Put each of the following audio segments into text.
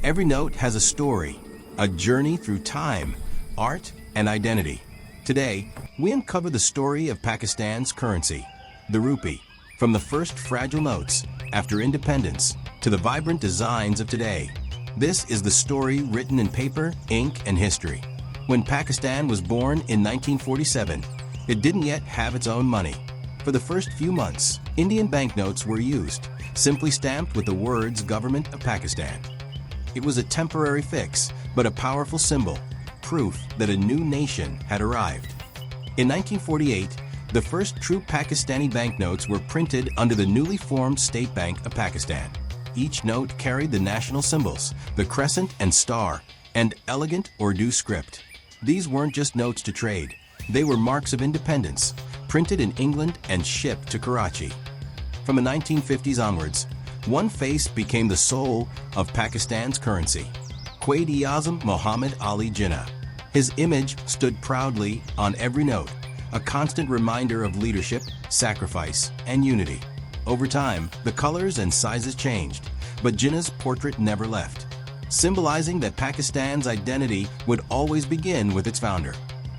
Every note has a story, a journey through time, art, and identity. Today, we uncover the story of Pakistan's currency, the rupee, from the first fragile notes after independence to the vibrant designs of today. This is the story written in paper, ink, and history. When Pakistan was born in 1947, it didn't yet have its own money. For the first few months, Indian banknotes were used, simply stamped with the words Government of Pakistan. It was a temporary fix, but a powerful symbol, proof that a new nation had arrived. In 1948, the first true Pakistani banknotes were printed under the newly formed State Bank of Pakistan. Each note carried the national symbols, the crescent and star, and elegant Urdu script. These weren't just notes to trade. They were marks of independence, printed in England and shipped to Karachi. From the 1950s onwards, one face became the soul of Pakistan's currency: Quaid-e-Azam Muhammad Ali Jinnah. His image stood proudly on every note, a constant reminder of leadership, sacrifice, and unity. Over time, the colors and sizes changed, but Jinnah's portrait never left, symbolizing that Pakistan's identity would always begin with its founder.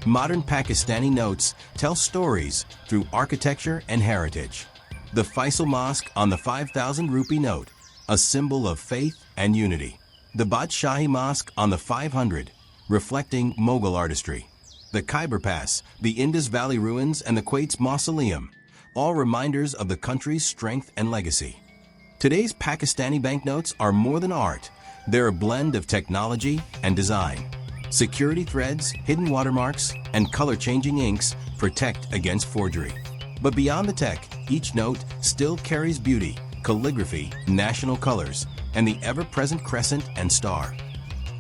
Modern Pakistani notes tell stories through architecture and heritage. The Faisal Mosque on the 5,000 rupee note, a symbol of faith and unity. The Badshahi Mosque on the 500, reflecting Mughal artistry. The Khyber Pass, the Indus Valley ruins, and the Kuwait's mausoleum, all reminders of the country's strength and legacy. Today's Pakistani banknotes are more than art. They're a blend of technology and design. Security threads, hidden watermarks, and color-changing inks protect against forgery. But beyond the tech, each note still carries beauty, calligraphy, national colors, and the ever-present crescent and star.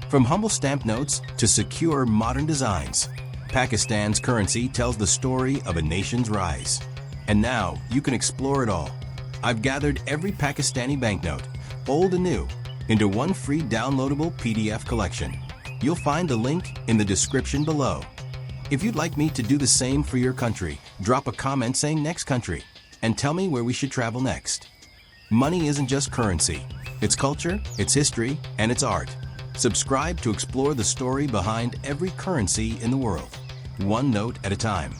From humble stamp notes to secure modern designs, Pakistan's currency tells the story of a nation's rise. And now you can explore it all. I've gathered every Pakistani banknote, old and new, into one free downloadable PDF collection. You'll find the link in the description below. If you'd like me to do the same for your country, drop a comment saying next country and tell me where we should travel next. Money isn't just currency. It's culture, it's history, and it's art. Subscribe to explore the story behind every currency in the world, one note at a time.